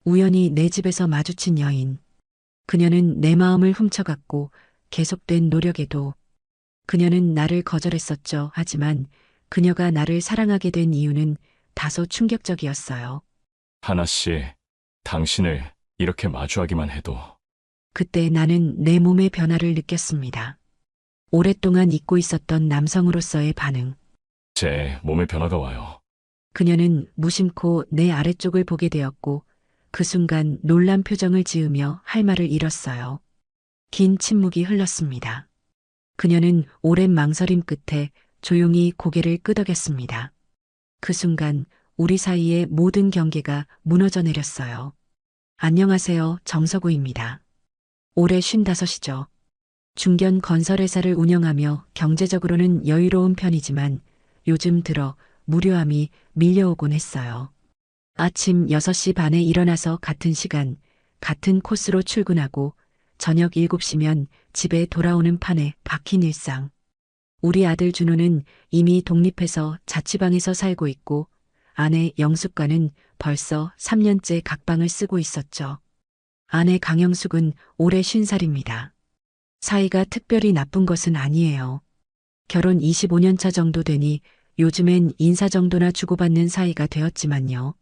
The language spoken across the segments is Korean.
우연히 내 집에서 마주친 여인. 그녀는 내 마음을 훔쳐갔고 계속된 노력에도 그녀는 나를 거절했었죠. 하지만 그녀가 나를 사랑하게 된 이유는 다소 충격적이었어요. 하나 씨, 당신을 이렇게 마주하기만 해도 그때 나는 내 몸의 변화를 느꼈습니다. 오랫동안 잊고 있었던 남성으로서의 반응. 제 몸에 변화가 와요. 그녀는 무심코 내 아래쪽을 보게 되었고 그 순간 놀란 표정을 지으며 할 말을 잃었어요. 긴 침묵이 흘렀습니다. 그녀는 오랜 망설임 끝에 조용히 고개를 끄덕였습니다. 그 순간 우리 사이의 모든 경계가 무너져 내렸어요. 안녕하세요, 정서구입니다. 올해 55이죠. 중견 건설회사를 운영하며 경제적으로는 여유로운 편이지만 요즘 들어 무료함이 밀려오곤 했어요. 아침 6시 반에 일어나서 같은 시간, 같은 코스로 출근하고 저녁 7시면 집에 돌아오는 판에 박힌 일상. 우리 아들 준호는 이미 독립해서 자취방에서 살고 있고 아내 영숙과는 벌써 3년째 각방을 쓰고 있었죠. 아내 강영숙은 올해 50살입니다. 사이가 특별히 나쁜 것은 아니에요. 결혼 25년 차 정도 되니 요즘엔 인사 정도나 주고받는 사이가 되었지만요.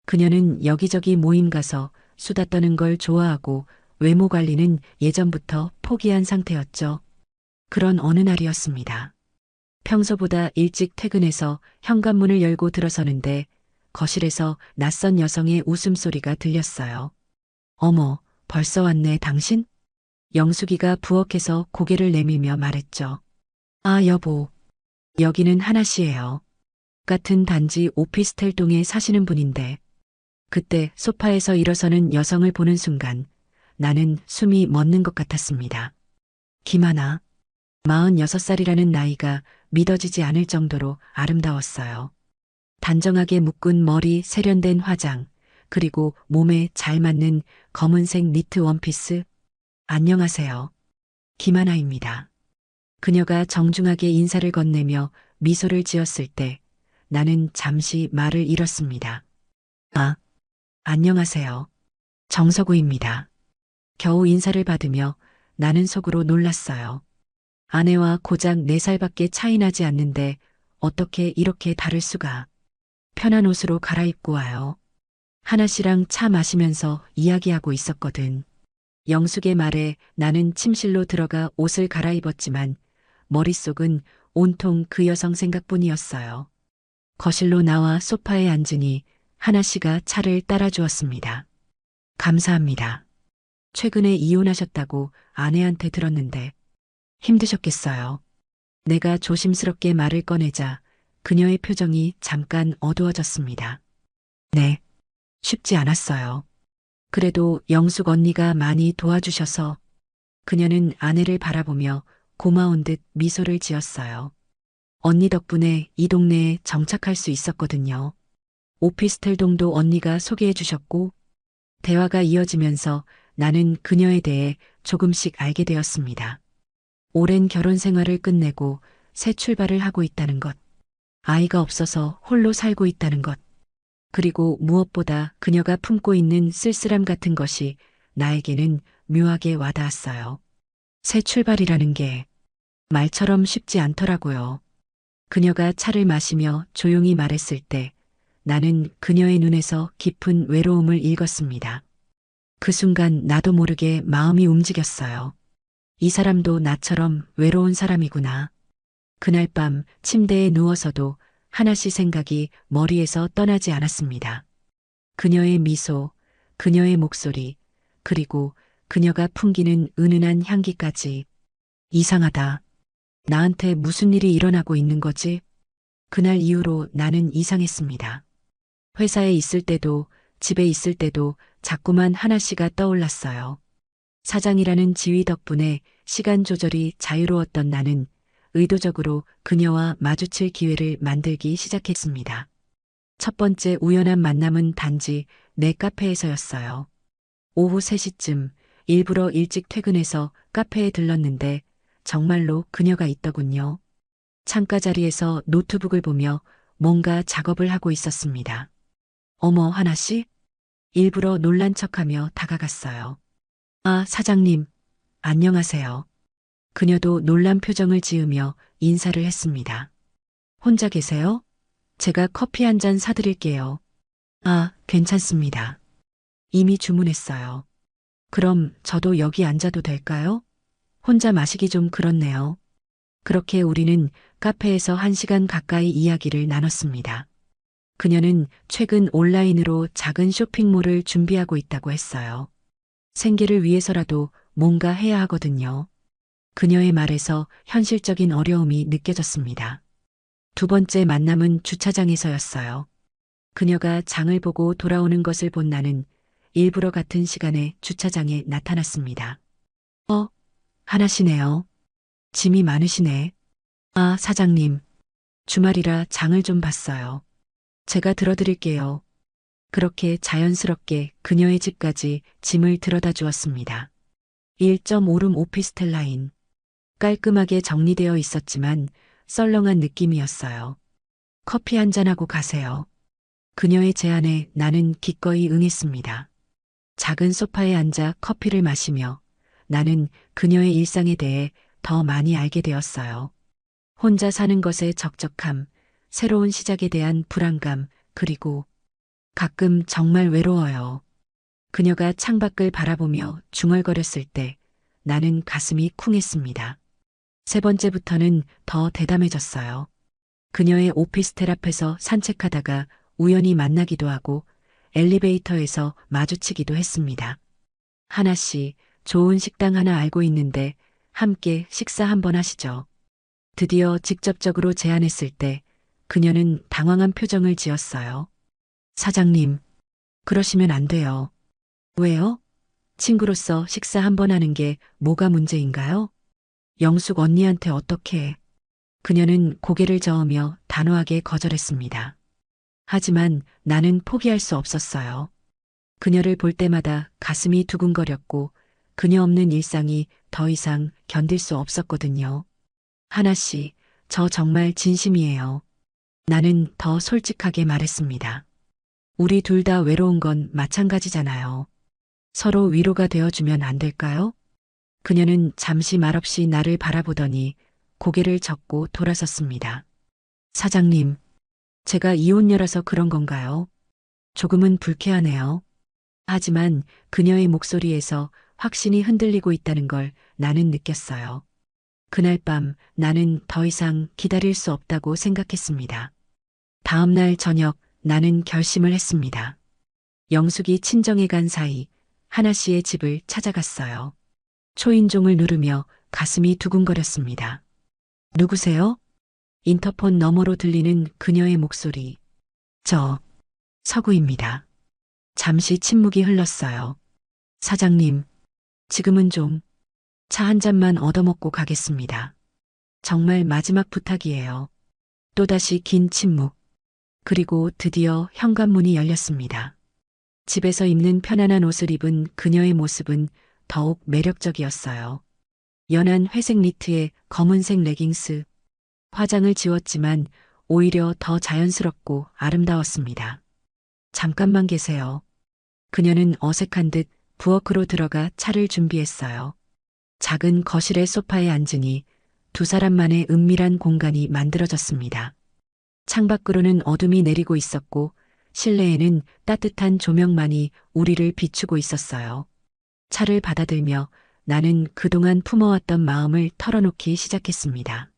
그녀는 여기저기 모임 가서 수다 떠는 걸 좋아하고 외모 관리는 예전부터 포기한 상태였죠. 그런 어느 날이었습니다. 평소보다 일찍 퇴근해서 현관문을 열고 들어서는데 거실에서 낯선 여성의 웃음소리가 들렸어요. 어머, 벌써 왔네, 당신? 영숙이가 부엌에서 고개를 내밀며 말했죠. 아, 여보. 여기는 하나씨예요. 같은 단지 오피스텔 동에 사시는 분인데 그때 소파에서 일어서는 여성을 보는 순간 나는 숨이 멎는 것 같았습니다. 김하나, 46살이라는 나이가 믿어지지 않을 정도로 아름다웠어요. 단정하게 묶은 머리, 세련된 화장, 그리고 몸에 잘 맞는 검은색 니트 원피스. 안녕하세요. 김하나입니다. 그녀가 정중하게 인사를 건네며 미소를 지었을 때 나는 잠시 말을 잃었습니다. 아, 안녕하세요. 정서구입니다. 겨우 인사를 받으며 나는 속으로 놀랐어요. 아내와 고작 4살밖에 차이 나지 않는데 어떻게 이렇게 다를 수가. 편한 옷으로 갈아입고 와요. 하나 씨랑 차 마시면서 이야기하고 있었거든. 영숙의 말에 나는 침실로 들어가 옷을 갈아입었지만 머릿속은 온통 그 여성 생각뿐이었어요. 거실로 나와 소파에 앉으니 하나 씨가 차를 따라주었습니다. 감사합니다. 최근에 이혼하셨다고 아내한테 들었는데 힘드셨겠어요. 내가 조심스럽게 말을 꺼내자 그녀의 표정이 잠깐 어두워졌습니다. 네, 쉽지 않았어요. 그래도 영숙 언니가 많이 도와주셔서 그녀는 아내를 바라보며 고마운 듯 미소를 지었어요. 언니 덕분에 이 동네에 정착할 수 있었거든요. 오피스텔 동도 언니가 소개해 주셨고 대화가 이어지면서 나는 그녀에 대해 조금씩 알게 되었습니다. 오랜 결혼 생활을 끝내고 새 출발을 하고 있다는 것, 아이가 없어서 홀로 살고 있다는 것, 그리고 무엇보다 그녀가 품고 있는 쓸쓸함 같은 것이 나에게는 묘하게 와닿았어요. 새 출발이라는 게 말처럼 쉽지 않더라고요. 그녀가 차를 마시며 조용히 말했을 때 나는 그녀의 눈에서 깊은 외로움을 읽었습니다. 그 순간 나도 모르게 마음이 움직였어요. 이 사람도 나처럼 외로운 사람이구나. 그날 밤 침대에 누워서도 하나씩 생각이 머리에서 떠나지 않았습니다. 그녀의 미소, 그녀의 목소리, 그리고 그녀가 풍기는 은은한 향기까지. 이상하다. 나한테 무슨 일이 일어나고 있는 거지? 그날 이후로 나는 이상했습니다. 회사에 있을 때도 집에 있을 때도 자꾸만 하나씨가 떠올랐어요. 사장이라는 지위 덕분에 시간 조절이 자유로웠던 나는 의도적으로 그녀와 마주칠 기회를 만들기 시작했습니다. 첫 번째 우연한 만남은 단지 내 카페에서였어요. 오후 3시쯤 일부러 일찍 퇴근해서 카페에 들렀는데 정말로 그녀가 있더군요. 창가 자리에서 노트북을 보며 뭔가 작업을 하고 있었습니다. 어머, 하나씨? 일부러 놀란 척하며 다가갔어요. 아, 사장님, 안녕하세요. 그녀도 놀란 표정을 지으며 인사를 했습니다. 혼자 계세요? 제가 커피 한 잔 사드릴게요. 아, 괜찮습니다. 이미 주문했어요. 그럼 저도 여기 앉아도 될까요? 혼자 마시기 좀 그렇네요. 그렇게 우리는 카페에서 1시간 가까이 이야기를 나눴습니다. 그녀는 최근 온라인으로 작은 쇼핑몰을 준비하고 있다고 했어요. 생계를 위해서라도 뭔가 해야 하거든요. 그녀의 말에서 현실적인 어려움이 느껴졌습니다. 두 번째 만남은 주차장에서였어요. 그녀가 장을 보고 돌아오는 것을 본 나는 일부러 같은 시간에 주차장에 나타났습니다. 하나시네요. 짐이 많으시네. 아, 사장님. 주말이라 장을 좀 봤어요. 제가 들어드릴게요. 그렇게 자연스럽게 그녀의 집까지 짐을 들어다 주었습니다. 1.5룸 오피스텔 라인. 깔끔하게 정리되어 있었지만 썰렁한 느낌이었어요. 커피 한 잔하고 가세요. 그녀의 제안에 나는 기꺼이 응했습니다. 작은 소파에 앉아 커피를 마시며 나는 그녀의 일상에 대해 더 많이 알게 되었어요. 혼자 사는 것의 적적함, 새로운 시작에 대한 불안감, 그리고 가끔 정말 외로워요. 그녀가 창밖을 바라보며 중얼거렸을 때 나는 가슴이 쿵했습니다. 세 번째부터는 더 대담해졌어요. 그녀의 오피스텔 앞에서 산책하다가 우연히 만나기도 하고 엘리베이터에서 마주치기도 했습니다. 하나 씨, 좋은 식당 하나 알고 있는데 함께 식사 한번 하시죠. 드디어 직접적으로 제안했을 때 그녀는 당황한 표정을 지었어요. 사장님, 그러시면 안 돼요. 왜요? 친구로서 식사 한번 하는 게 뭐가 문제인가요? 영숙 언니한테 어떻게? 그녀는 고개를 저으며 단호하게 거절했습니다. 하지만 나는 포기할 수 없었어요. 그녀를 볼 때마다 가슴이 두근거렸고 그녀 없는 일상이 더 이상 견딜 수 없었거든요. 하나 씨, 저 정말 진심이에요. 나는 더 솔직하게 말했습니다. 우리 둘 다 외로운 건 마찬가지잖아요. 서로 위로가 되어주면 안 될까요? 그녀는 잠시 말없이 나를 바라보더니 고개를 젓고 돌아섰습니다. 사장님, 제가 이혼녀라서 그런 건가요? 조금은 불쾌하네요. 하지만 그녀의 목소리에서 확신이 흔들리고 있다는 걸 나는 느꼈어요. 그날 밤 나는 더 이상 기다릴 수 없다고 생각했습니다. 다음 날 저녁 나는 결심을 했습니다. 영숙이 친정에 간 사이 하나 씨의 집을 찾아갔어요. 초인종을 누르며 가슴이 두근거렸습니다. 누구세요? 인터폰 너머로 들리는 그녀의 목소리. 저, 서구입니다. 잠시 침묵이 흘렀어요. 사장님, 지금은 좀 차 한 잔만 얻어먹고 가겠습니다. 정말 마지막 부탁이에요. 또다시 긴 침묵. 그리고 드디어 현관문이 열렸습니다. 집에서 입는 편안한 옷을 입은 그녀의 모습은 더욱 매력적이었어요. 연한 회색 니트에 검은색 레깅스. 화장을 지웠지만 오히려 더 자연스럽고 아름다웠습니다. 잠깐만 계세요. 그녀는 어색한 듯 부엌으로 들어가 차를 준비했어요. 작은 거실의 소파에 앉으니 두 사람만의 은밀한 공간이 만들어졌습니다. 창밖으로는 어둠이 내리고 있었고 실내에는 따뜻한 조명만이 우리를 비추고 있었어요. 차를 받아들며 나는 그동안 품어왔던 마음을 털어놓기 시작했습니다.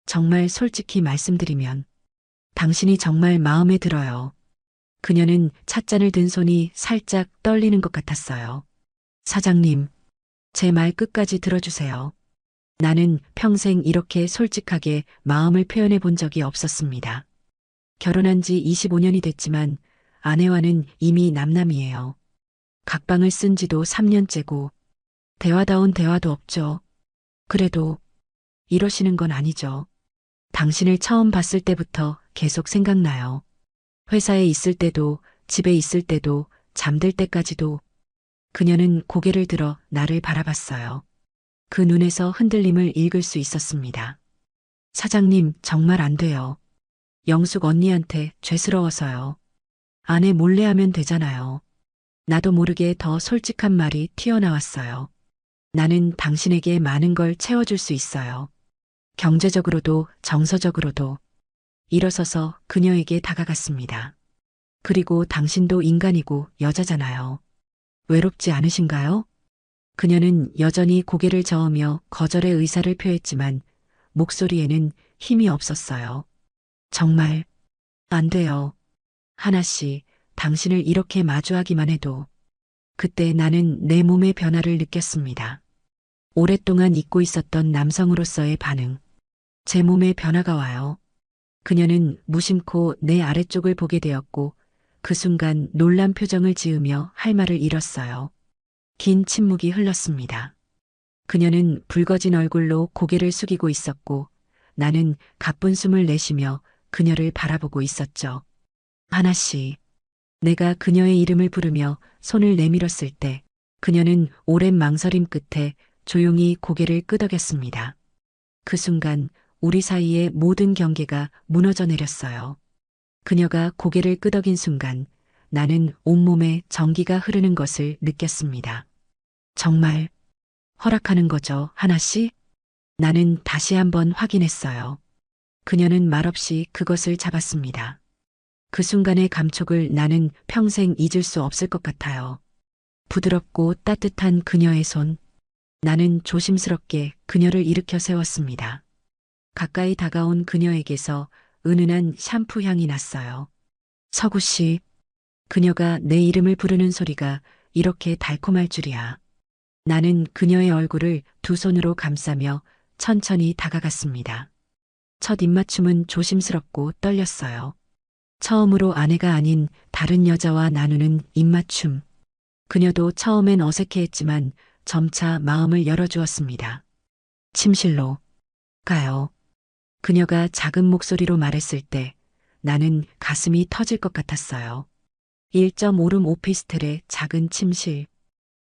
정말 솔직히 말씀드리면 당신이 정말 마음에 들어요. 그녀는 찻잔을 든 손이 살짝 떨리는 것 같았어요. 사장님, 제 말 끝까지 들어주세요. 나는 평생 이렇게 솔직하게 마음을 표현해 본 적이 없었습니다. 결혼한 지 25년이 됐지만 아내와는 이미 남남이에요. 각방을 쓴 지도 3년째고 대화다운 대화도 없죠. 그래도 이러시는 건 아니죠. 당신을 처음 봤을 때부터 계속 생각나요. 회사에 있을 때도 집에 있을 때도 잠들 때까지도. 그녀는 고개를 들어 나를 바라봤어요. 그 눈에서 흔들림을 읽을 수 있었습니다. 사장님, 정말 안 돼요. 영숙 언니한테 죄스러워서요. 아내 몰래 하면 되잖아요. 나도 모르게 더 솔직한 말이 튀어나왔어요. 나는 당신에게 많은 걸 채워줄 수 있어요. 경제적으로도 정서적으로도. 일어서서 그녀에게 다가갔습니다. 그리고 당신도 인간이고 여자잖아요. 외롭지 않으신가요? 그녀는 여전히 고개를 저으며 거절의 의사를 표했지만 목소리에는 힘이 없었어요. 정말 안 돼요. 하나 씨, 당신을 이렇게 마주하기만 해도 그때 나는 내 몸의 변화를 느꼈습니다. 오랫동안 잊고 있었던 남성으로서의 반응. 제 몸에 변화가 와요. 그녀는 무심코 내 아래쪽을 보게 되었고 그 순간 놀란 표정을 지으며 할 말을 잃었어요. 긴 침묵이 흘렀습니다. 그녀는 붉어진 얼굴로 고개를 숙이고 있었고 나는 가쁜 숨을 내쉬며 그녀를 바라보고 있었죠. 하나 씨. 내가 그녀의 이름을 부르며 손을 내밀었을 때 그녀는 오랜 망설임 끝에 조용히 고개를 끄덕였습니다. 그 순간 우리 사이의 모든 경계가 무너져 내렸어요. 그녀가 고개를 끄덕인 순간 나는 온몸에 전기가 흐르는 것을 느꼈습니다. 정말 허락하는 거죠, 하나 씨? 나는 다시 한번 확인했어요. 그녀는 말없이 그것을 잡았습니다. 그 순간의 감촉을 나는 평생 잊을 수 없을 것 같아요. 부드럽고 따뜻한 그녀의 손. 나는 조심스럽게 그녀를 일으켜 세웠습니다. 가까이 다가온 그녀에게서 은은한 샴푸 향이 났어요. 서구 씨, 그녀가 내 이름을 부르는 소리가 이렇게 달콤할 줄이야. 나는 그녀의 얼굴을 두 손으로 감싸며 천천히 다가갔습니다. 첫 입맞춤은 조심스럽고 떨렸어요. 처음으로 아내가 아닌 다른 여자와 나누는 입맞춤. 그녀도 처음엔 어색해했지만 점차 마음을 열어주었습니다. 침실로 가요. 그녀가 작은 목소리로 말했을 때 나는 가슴이 터질 것 같았어요. 1.5룸 오피스텔의 작은 침실.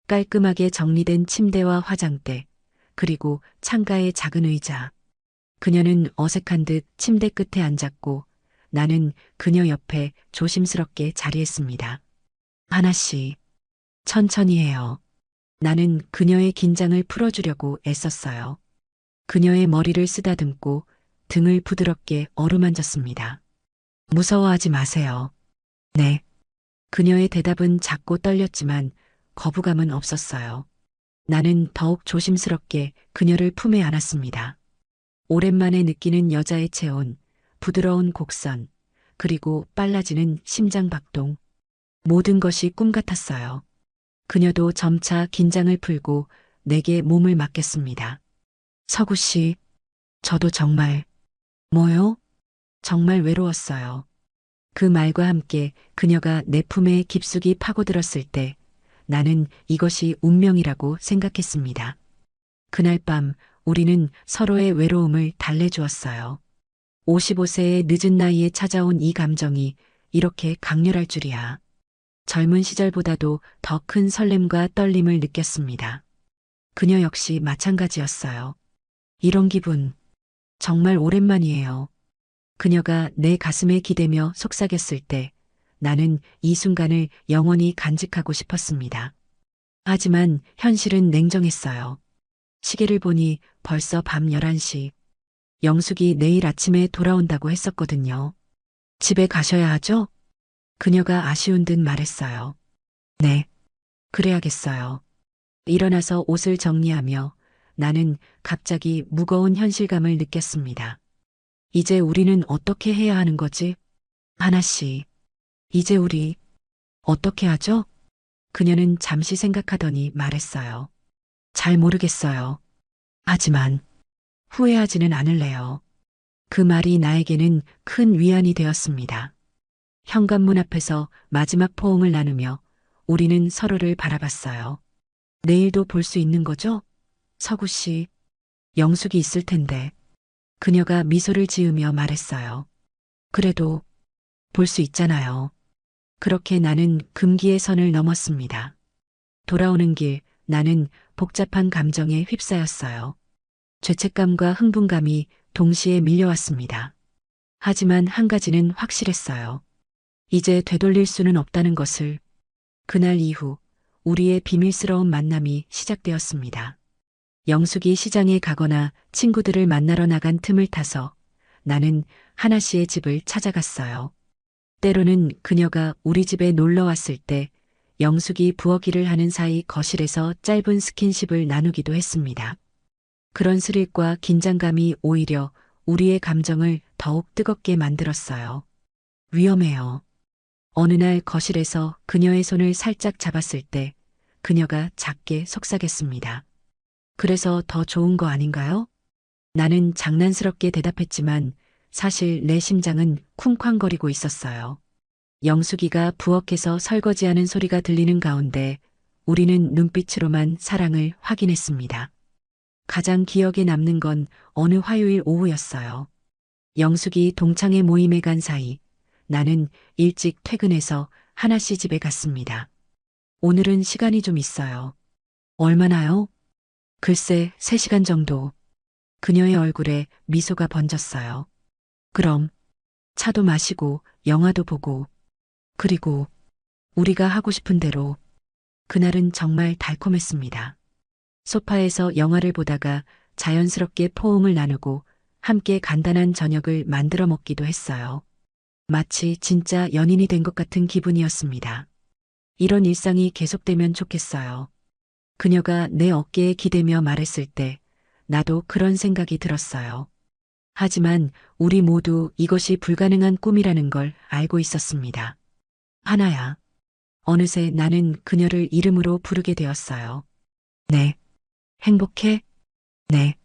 깔끔하게 정리된 침대와 화장대, 그리고 창가의 작은 의자. 그녀는 어색한 듯 침대 끝에 앉았고 나는 그녀 옆에 조심스럽게 자리했습니다. 하나 씨, 천천히 해요. 나는 그녀의 긴장을 풀어주려고 애썼어요. 그녀의 머리를 쓰다듬고 등을 부드럽게 어루만졌습니다. 무서워하지 마세요. 네. 그녀의 대답은 작고 떨렸지만 거부감은 없었어요. 나는 더욱 조심스럽게 그녀를 품에 안았습니다. 오랜만에 느끼는 여자의 체온, 부드러운 곡선, 그리고 빨라지는 심장 박동. 모든 것이 꿈 같았어요. 그녀도 점차 긴장을 풀고 내게 몸을 맡겼습니다. 서구 씨, 저도 정말, 뭐요? 정말 외로웠어요. 그 말과 함께 그녀가 내 품에 깊숙이 파고들었을 때 나는 이것이 운명이라고 생각했습니다. 그날 밤 우리는 서로의 외로움을 달래주었어요. 55세의 늦은 나이에 찾아온 이 감정이 이렇게 강렬할 줄이야. 젊은 시절보다도 더 큰 설렘과 떨림을 느꼈습니다. 그녀 역시 마찬가지였어요. 이런 기분 정말 오랜만이에요. 그녀가 내 가슴에 기대며 속삭였을 때 나는 이 순간을 영원히 간직하고 싶었습니다. 하지만 현실은 냉정했어요. 시계를 보니 벌써 밤 11시. 영숙이 내일 아침에 돌아온다고 했었거든요. 집에 가셔야 하죠? 그녀가 아쉬운 듯 말했어요. 네, 그래야겠어요. 일어나서 옷을 정리하며 나는 갑자기 무거운 현실감을 느꼈습니다. 이제 우리는 어떻게 해야 하는 거지? 하나 씨, 이제 우리 어떻게 하죠? 그녀는 잠시 생각하더니 말했어요. 잘 모르겠어요. 하지만 후회하지는 않을래요. 그 말이 나에게는 큰 위안이 되었습니다. 현관문 앞에서 마지막 포옹을 나누며 우리는 서로를 바라봤어요. 내일도 볼 수 있는 거죠? 서구 씨, 영숙이 있을 텐데. 그녀가 미소를 지으며 말했어요. 그래도 볼 수 있잖아요. 그렇게 나는 금기의 선을 넘었습니다. 돌아오는 길 나는 복잡한 감정에 휩싸였어요. 죄책감과 흥분감이 동시에 밀려왔습니다. 하지만 한 가지는 확실했어요. 이제 되돌릴 수는 없다는 것을. 그날 이후 우리의 비밀스러운 만남이 시작되었습니다. 영숙이 시장에 가거나 친구들을 만나러 나간 틈을 타서 나는 하나 씨의 집을 찾아갔어요. 때로는 그녀가 우리 집에 놀러 왔을 때 영숙이 부엌일을 하는 사이 거실에서 짧은 스킨십을 나누기도 했습니다. 그런 스릴과 긴장감이 오히려 우리의 감정을 더욱 뜨겁게 만들었어요. 위험해요. 어느 날 거실에서 그녀의 손을 살짝 잡았을 때 그녀가 작게 속삭였습니다. 그래서 더 좋은 거 아닌가요? 나는 장난스럽게 대답했지만 사실 내 심장은 쿵쾅거리고 있었어요. 영숙이가 부엌에서 설거지하는 소리가 들리는 가운데 우리는 눈빛으로만 사랑을 확인했습니다. 가장 기억에 남는 건 어느 화요일 오후였어요. 영숙이 동창회 모임에 간 사이 나는 일찍 퇴근해서 하나 씨 집에 갔습니다. 오늘은 시간이 좀 있어요. 얼마나요? 글쎄, 3시간 정도. 그녀의 얼굴에 미소가 번졌어요. 그럼 차도 마시고 영화도 보고 그리고 우리가 하고 싶은 대로. 그날은 정말 달콤했습니다. 소파에서 영화를 보다가 자연스럽게 포옹을 나누고 함께 간단한 저녁을 만들어 먹기도 했어요. 마치 진짜 연인이 된 것 같은 기분이었습니다. 이런 일상이 계속되면 좋겠어요. 그녀가 내 어깨에 기대며 말했을 때 나도 그런 생각이 들었어요. 하지만 우리 모두 이것이 불가능한 꿈이라는 걸 알고 있었습니다. 하나야. 어느새 나는 그녀를 이름으로 부르게 되었어요. 네. 행복해? 네.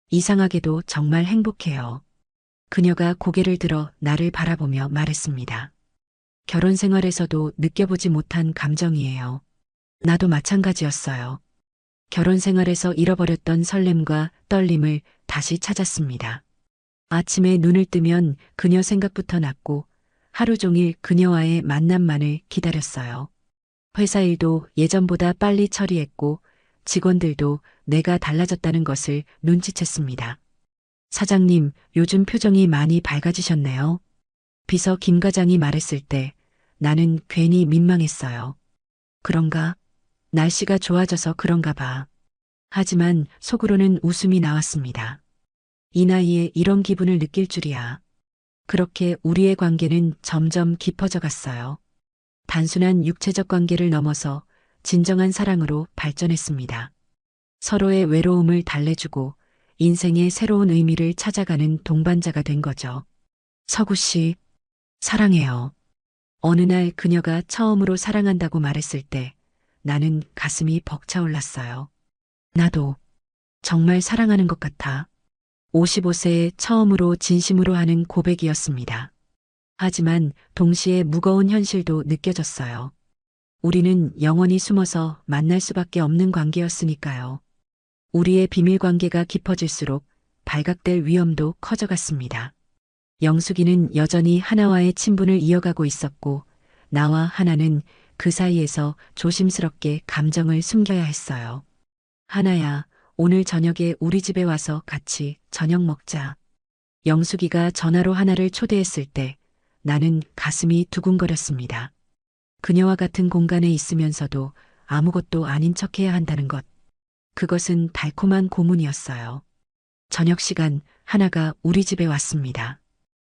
이상하게도 정말 행복해요. 그녀가 고개를 들어 나를 바라보며 말했습니다. 결혼 생활에서도 느껴보지 못한 감정이에요. 나도 마찬가지였어요. 결혼 생활에서 잃어버렸던 설렘과 떨림을 다시 찾았습니다. 아침에 눈을 뜨면 그녀 생각부터 났고 하루 종일 그녀와의 만남만을 기다렸어요. 회사 일도 예전보다 빨리 처리했고 직원들도 내가 달라졌다는 것을 눈치챘습니다. 사장님, 요즘 표정이 많이 밝아지셨네요. 비서 김 과장이 말했을 때 나는 괜히 민망했어요. 그런가? 날씨가 좋아져서 그런가 봐. 하지만 속으로는 웃음이 나왔습니다. 이 나이에 이런 기분을 느낄 줄이야. 그렇게 우리의 관계는 점점 깊어져 갔어요. 단순한 육체적 관계를 넘어서 진정한 사랑으로 발전했습니다. 서로의 외로움을 달래주고 인생의 새로운 의미를 찾아가는 동반자가 된 거죠. 서구 씨, 사랑해요. 어느 날 그녀가 처음으로 사랑한다고 말했을 때 나는 가슴이 벅차올랐어요. 나도 정말 사랑하는 것 같아. 55세에 처음으로 진심으로 하는 고백이었습니다. 하지만 동시에 무거운 현실도 느껴졌어요. 우리는 영원히 숨어서 만날 수밖에 없는 관계였으니까요. 우리의 비밀 관계가 깊어질수록 발각될 위험도 커져갔습니다. 영숙이는 여전히 하나와의 친분을 이어가고 있었고 나와 하나는 그 사이에서 조심스럽게 감정을 숨겨야 했어요. 하나야, 오늘 저녁에 우리 집에 와서 같이 저녁 먹자. 영숙이가 전화로 하나를 초대했을 때 나는 가슴이 두근거렸습니다. 그녀와 같은 공간에 있으면서도 아무것도 아닌 척해야 한다는 것. 그것은 달콤한 고문이었어요. 저녁 시간 하나가 우리 집에 왔습니다.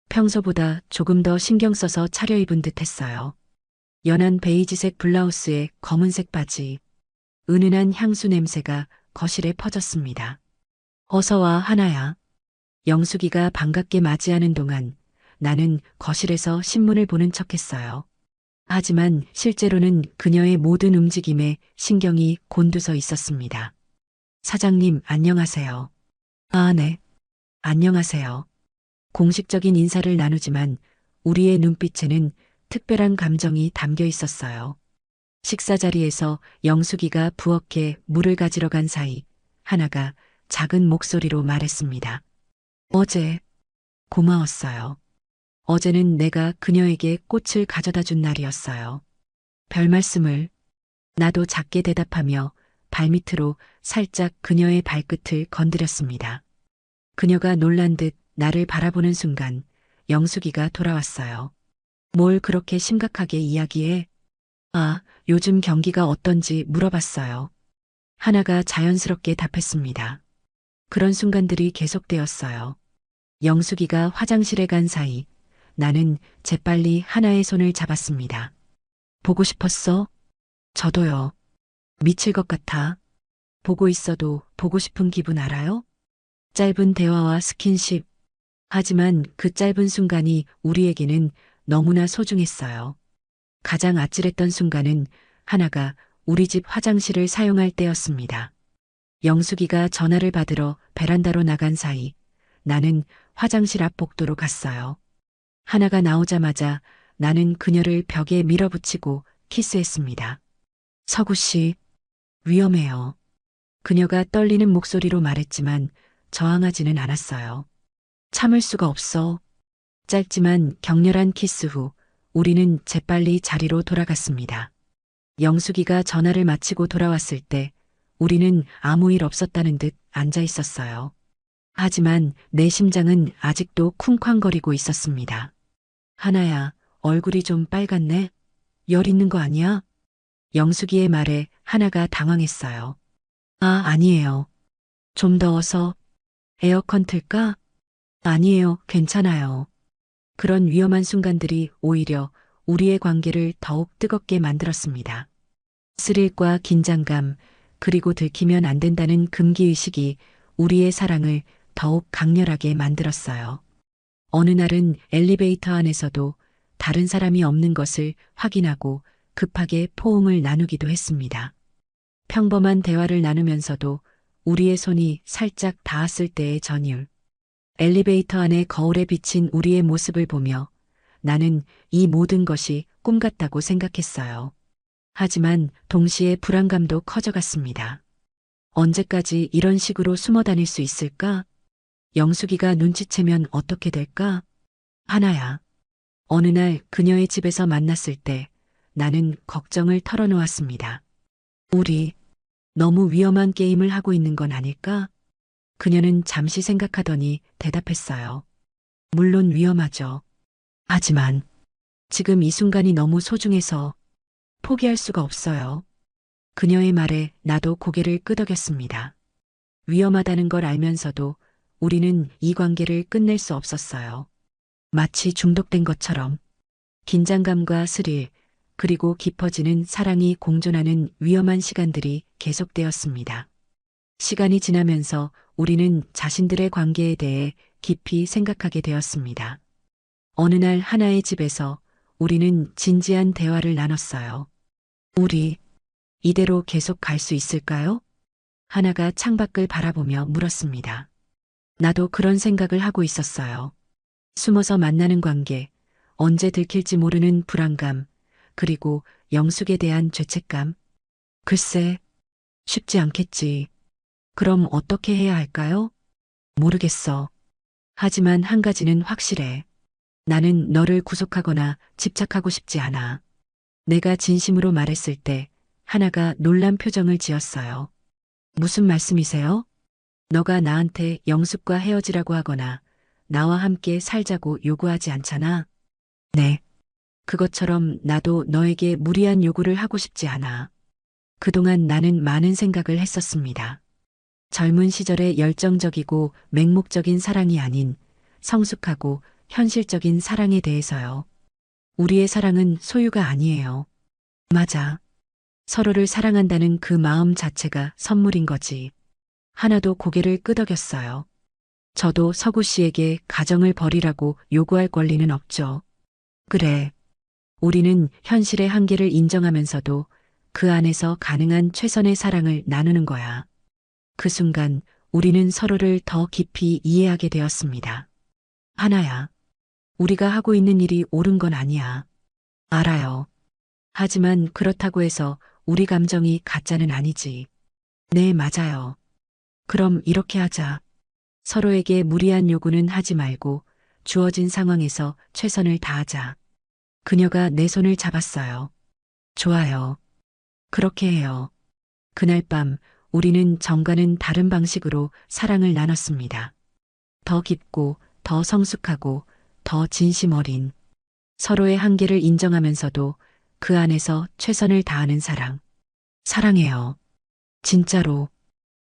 평소보다 조금 더 신경 써서 차려입은 듯 했어요. 연한 베이지색 블라우스에 검은색 바지, 은은한 향수 냄새가 거실에 퍼졌습니다. 어서 와, 하나야. 영숙이가 반갑게 맞이하는 동안 나는 거실에서 신문을 보는 척했어요. 하지만 실제로는 그녀의 모든 움직임에 신경이 곤두서 있었습니다. 사장님, 안녕하세요. 아, 네. 안녕하세요. 공식적인 인사를 나누지만 우리의 눈빛에는 특별한 감정이 담겨 있었어요. 식사 자리에서 영숙이가 부엌에 물을 가지러 간 사이 하나가 작은 목소리로 말했습니다. 어제 고마웠어요. 어제는 내가 그녀에게 꽃을 가져다 준 날이었어요. 별 말씀을. 나도 작게 대답하며 발밑으로 살짝 그녀의 발끝을 건드렸습니다. 그녀가 놀란 듯 나를 바라보는 순간 영숙이가 돌아왔어요. 뭘 그렇게 심각하게 이야기해? 아, 요즘 경기가 어떤지 물어봤어요. 하나가 자연스럽게 답했습니다. 그런 순간들이 계속되었어요. 영숙이가 화장실에 간 사이 나는 재빨리 하나의 손을 잡았습니다. 보고 싶었어? 저도요. 미칠 것 같아. 보고 있어도 보고 싶은 기분 알아요? 짧은 대화와 스킨십. 하지만 그 짧은 순간이 우리에게는 너무나 소중했어요. 가장 아찔했던 순간은 하나가 우리 집 화장실을 사용할 때였습니다. 영숙이가 전화를 받으러 베란다로 나간 사이 나는 화장실 앞 복도로 갔어요. 하나가 나오자마자 나는 그녀를 벽에 밀어붙이고 키스했습니다. 서구 씨, 위험해요. 그녀가 떨리는 목소리로 말했지만 저항하지는 않았어요. 참을 수가 없어. 짧지만 격렬한 키스 후 우리는 재빨리 자리로 돌아갔습니다. 영숙이가 전화를 마치고 돌아왔을 때 우리는 아무 일 없었다는 듯 앉아 있었어요. 하지만 내 심장은 아직도 쿵쾅거리고 있었습니다. 하나야, 얼굴이 좀 빨갛네? 열 있는 거 아니야? 영숙이의 말에 하나가 당황했어요. 아, 아니에요. 좀 더워서 에어컨 틀까? 아니에요, 괜찮아요. 그런 위험한 순간들이 오히려 우리의 관계를 더욱 뜨겁게 만들었습니다. 스릴과 긴장감, 그리고 들키면 안 된다는 금기의식이 우리의 사랑을 더욱 강렬하게 만들었어요. 어느 날은 엘리베이터 안에서도 다른 사람이 없는 것을 확인하고 급하게 포옹을 나누기도 했습니다. 평범한 대화를 나누면서도 우리의 손이 살짝 닿았을 때의 전율. 엘리베이터 안에 거울에 비친 우리의 모습을 보며 나는 이 모든 것이 꿈 같다고 생각했어요. 하지만 동시에 불안감도 커져갔습니다. 언제까지 이런 식으로 숨어 다닐 수 있을까? 영숙이가 눈치채면 어떻게 될까? 하나야. 어느 날 그녀의 집에서 만났을 때 나는 걱정을 털어놓았습니다. 우리 너무 위험한 게임을 하고 있는 건 아닐까? 그녀는 잠시 생각하더니 대답했어요. 물론 위험하죠. 하지만 지금 이 순간이 너무 소중해서 포기할 수가 없어요. 그녀의 말에 나도 고개를 끄덕였습니다. 위험하다는 걸 알면서도 우리는 이 관계를 끝낼 수 없었어요. 마치 중독된 것처럼 긴장감과 스릴, 그리고 깊어지는 사랑이 공존하는 위험한 시간들이 계속되었습니다. 시간이 지나면서 우리는 자신들의 관계에 대해 깊이 생각하게 되었습니다. 어느 날 하나의 집에서 우리는 진지한 대화를 나눴어요. 우리 이대로 계속 갈 수 있을까요? 하나가 창밖을 바라보며 물었습니다. 나도 그런 생각을 하고 있었어요. 숨어서 만나는 관계, 언제 들킬지 모르는 불안감, 그리고 영숙에 대한 죄책감. 글쎄, 쉽지 않겠지. 그럼 어떻게 해야 할까요? 모르겠어. 하지만 한 가지는 확실해. 나는 너를 구속하거나 집착하고 싶지 않아. 내가 진심으로 말했을 때 하나가 놀란 표정을 지었어요. 무슨 말씀이세요? 너가 나한테 영숙과 헤어지라고 하거나 나와 함께 살자고 요구하지 않잖아. 네. 그것처럼 나도 너에게 무리한 요구를 하고 싶지 않아. 그동안 나는 많은 생각을 했었습니다. 젊은 시절의 열정적이고 맹목적인 사랑이 아닌 성숙하고 현실적인 사랑에 대해서요. 우리의 사랑은 소유가 아니에요. 맞아. 서로를 사랑한다는 그 마음 자체가 선물인 거지. 하나도 고개를 끄덕였어요. 저도 서구 씨에게 가정을 버리라고 요구할 권리는 없죠. 그래. 우리는 현실의 한계를 인정하면서도 그 안에서 가능한 최선의 사랑을 나누는 거야. 그 순간 우리는 서로를 더 깊이 이해하게 되었습니다. 하나야, 우리가 하고 있는 일이 옳은 건 아니야. 알아요. 하지만 그렇다고 해서 우리 감정이 가짜는 아니지. 네, 맞아요. 그럼 이렇게 하자. 서로에게 무리한 요구는 하지 말고 주어진 상황에서 최선을 다하자. 그녀가 내 손을 잡았어요. 좋아요. 그렇게 해요. 그날 밤 우리는 정과는 다른 방식으로 사랑을 나눴습니다. 더 깊고, 더 성숙하고, 더 진심 어린. 서로의 한계를 인정하면서도 그 안에서 최선을 다하는 사랑. 사랑해요. 진짜로.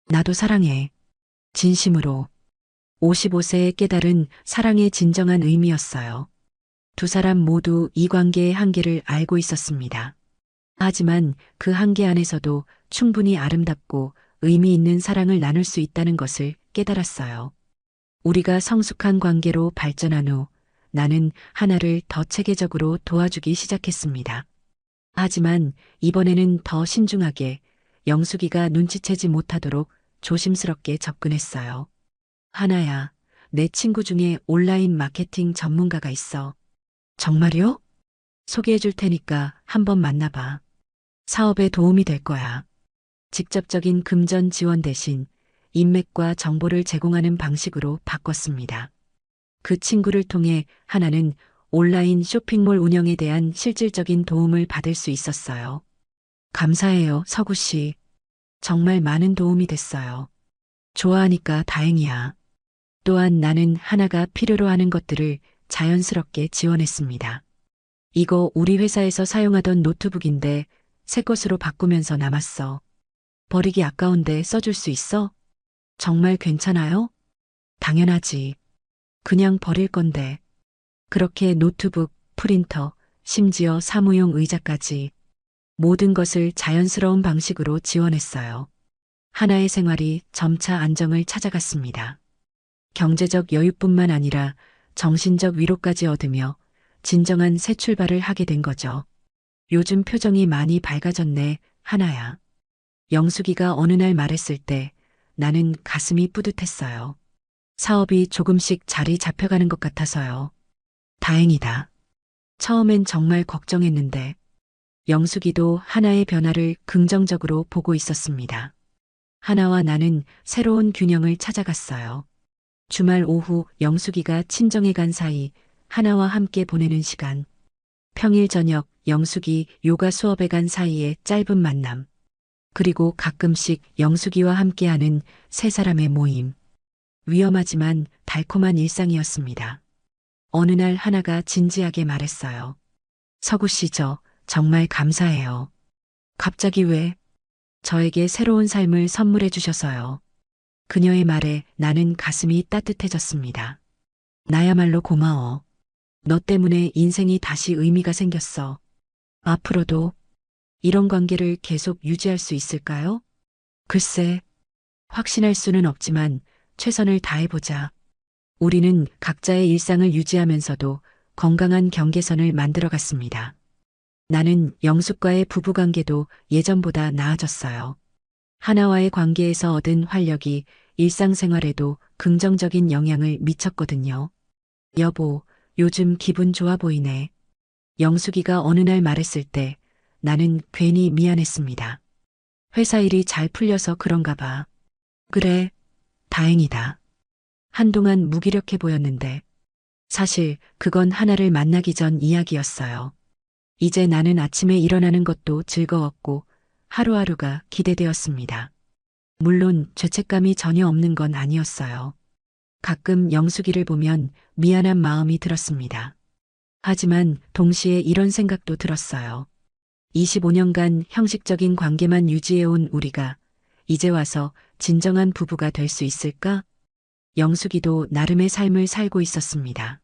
나도 사랑해. 진심으로. 55세에 깨달은 사랑의 진정한 의미였어요. 두 사람 모두 이 관계의 한계를 알고 있었습니다. 하지만 그 한계 안에서도 충분히 아름답고 의미 있는 사랑을 나눌 수 있다는 것을 깨달았어요. 우리가 성숙한 관계로 발전한 후 나는 하나를 더 체계적으로 도와주기 시작했습니다. 하지만 이번에는 더 신중하게 영숙이가 눈치채지 못하도록 조심스럽게 접근했어요. 하나야, 내 친구 중에 온라인 마케팅 전문가가 있어. 정말요? 소개해 줄 테니까 한번 만나봐. 사업에 도움이 될 거야. 직접적인 금전 지원 대신 인맥과 정보를 제공하는 방식으로 바꿨습니다. 그 친구를 통해 하나는 온라인 쇼핑몰 운영에 대한 실질적인 도움을 받을 수 있었어요. 감사해요, 서구 씨. 정말 많은 도움이 됐어요. 좋아하니까 다행이야. 또한 나는 하나가 필요로 하는 것들을 자연스럽게 지원했습니다. 이거 우리 회사에서 사용하던 노트북인데 새 것으로 바꾸면서 남았어. 버리기 아까운데 써줄 수 있어? 정말 괜찮아요? 당연하지. 그냥 버릴 건데. 그렇게 노트북, 프린터, 심지어 사무용 의자까지 모든 것을 자연스러운 방식으로 지원했어요. 하나의 생활이 점차 안정을 찾아갔습니다. 경제적 여유뿐만 아니라 정신적 위로까지 얻으며 진정한 새 출발을 하게 된 거죠. 요즘 표정이 많이 밝아졌네, 하나야. 영숙이가 어느 날 말했을 때 나는 가슴이 뿌듯했어요. 사업이 조금씩 자리 잡혀가는 것 같아서요. 다행이다. 처음엔 정말 걱정했는데 영숙이도 하나의 변화를 긍정적으로 보고 있었습니다. 하나와 나는 새로운 균형을 찾아갔어요. 주말 오후 영숙이가 친정에 간 사이 하나와 함께 보내는 시간. 평일 저녁 영숙이 요가 수업에 간 사이에 짧은 만남. 그리고 가끔씩 영숙이와 함께하는 세 사람의 모임. 위험하지만 달콤한 일상이었습니다. 어느 날 하나가 진지하게 말했어요. 서구 씨, 저 정말 감사해요. 갑자기 왜? 저에게 새로운 삶을 선물해 주셔서요. 그녀의 말에 나는 가슴이 따뜻해졌습니다. 나야말로 고마워. 너 때문에 인생이 다시 의미가 생겼어. 앞으로도 이런 관계를 계속 유지할 수 있을까요? 글쎄, 확신할 수는 없지만 최선을 다해보자. 우리는 각자의 일상을 유지하면서도 건강한 경계선을 만들어갔습니다. 나는 영숙과의 부부관계도 예전보다 나아졌어요. 하나와의 관계에서 얻은 활력이 일상생활에도 긍정적인 영향을 미쳤거든요. 여보, 요즘 기분 좋아 보이네. 영숙이가 어느 날 말했을 때 나는 괜히 미안했습니다. 회사 일이 잘 풀려서 그런가 봐. 그래, 다행이다. 한동안 무기력해 보였는데 사실 그건 하나를 만나기 전 이야기였어요. 이제 나는 아침에 일어나는 것도 즐거웠고 하루하루가 기대되었습니다. 물론 죄책감이 전혀 없는 건 아니었어요. 가끔 영숙이를 보면 미안한 마음이 들었습니다. 하지만 동시에 이런 생각도 들었어요. 25년간 형식적인 관계만 유지해온 우리가 이제 와서 진정한 부부가 될 수 있을까? 영숙이도 나름의 삶을 살고 있었습니다.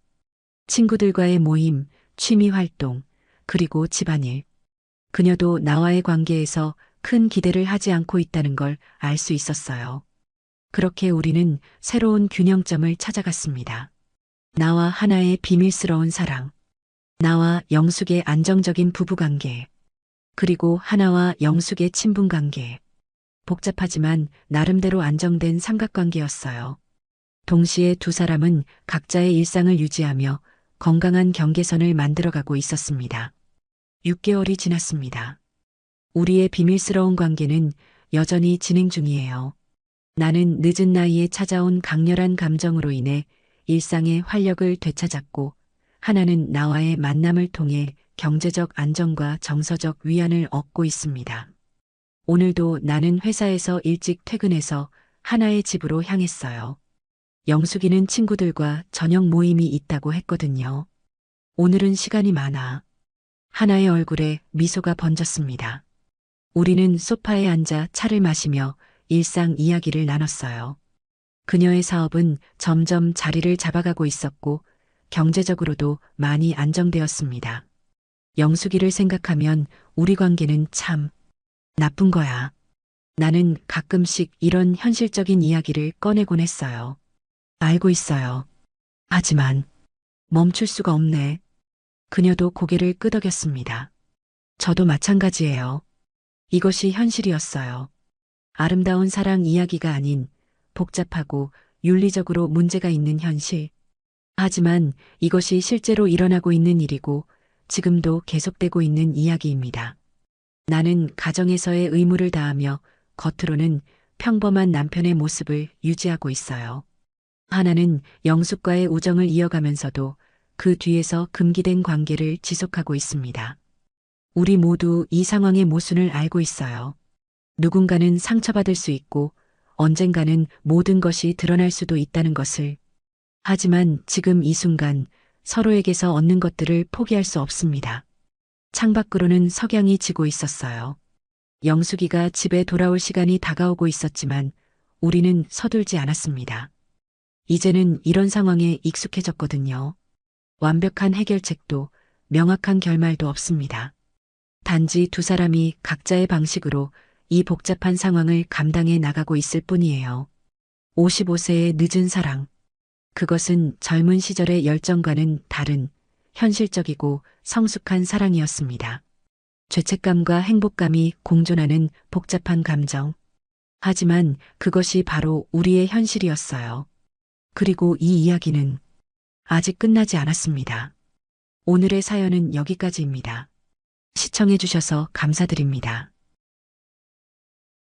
친구들과의 모임, 취미 활동, 그리고 집안일. 그녀도 나와의 관계에서 큰 기대를 하지 않고 있다는 걸 알 수 있었어요. 그렇게 우리는 새로운 균형점을 찾아갔습니다. 나와 하나의 비밀스러운 사랑. 나와 영숙의 안정적인 부부관계. 그리고 하나와 영숙의 친분관계. 복잡하지만 나름대로 안정된 삼각관계였어요. 동시에 두 사람은 각자의 일상을 유지하며 건강한 경계선을 만들어가고 있었습니다. 6개월이 지났습니다. 우리의 비밀스러운 관계는 여전히 진행 중이에요. 나는 늦은 나이에 찾아온 강렬한 감정으로 인해 일상의 활력을 되찾았고, 하나는 나와의 만남을 통해 경제적 안정과 정서적 위안을 얻고 있습니다. 오늘도 나는 회사에서 일찍 퇴근해서 하나의 집으로 향했어요. 영숙이는 친구들과 저녁 모임이 있다고 했거든요. 오늘은 시간이 많아. 하나의 얼굴에 미소가 번졌습니다. 우리는 소파에 앉아 차를 마시며 일상 이야기를 나눴어요. 그녀의 사업은 점점 자리를 잡아가고 있었고 경제적으로도 많이 안정되었습니다. 영숙이를 생각하면 우리 관계는 참 나쁜 거야. 나는 가끔씩 이런 현실적인 이야기를 꺼내곤 했어요. 알고 있어요. 하지만 멈출 수가 없네. 그녀도 고개를 끄덕였습니다. 저도 마찬가지예요. 이것이 현실이었어요. 아름다운 사랑 이야기가 아닌 복잡하고 윤리적으로 문제가 있는 현실. 하지만 이것이 실제로 일어나고 있는 일이고 지금도 계속되고 있는 이야기입니다. 나는 가정에서의 의무를 다하며 겉으로는 평범한 남편의 모습을 유지하고 있어요. 하나는 영숙과의 우정을 이어가면서도 그 뒤에서 금기된 관계를 지속하고 있습니다. 우리 모두 이 상황의 모순을 알고 있어요. 누군가는 상처받을 수 있고 언젠가는 모든 것이 드러날 수도 있다는 것을. 하지만 지금 이 순간 서로에게서 얻는 것들을 포기할 수 없습니다. 창밖으로는 석양이 지고 있었어요. 영숙이가 집에 돌아올 시간이 다가오고 있었지만 우리는 서둘지 않았습니다. 이제는 이런 상황에 익숙해졌거든요. 완벽한 해결책도 명확한 결말도 없습니다. 단지 두 사람이 각자의 방식으로 이 복잡한 상황을 감당해 나가고 있을 뿐이에요. 55세의 늦은 사랑. 그것은 젊은 시절의 열정과는 다른 현실적이고 성숙한 사랑이었습니다. 죄책감과 행복감이 공존하는 복잡한 감정. 하지만 그것이 바로 우리의 현실이었어요. 그리고 이 이야기는 아직 끝나지 않았습니다. 오늘의 사연은 여기까지입니다. 시청해주셔서 감사드립니다.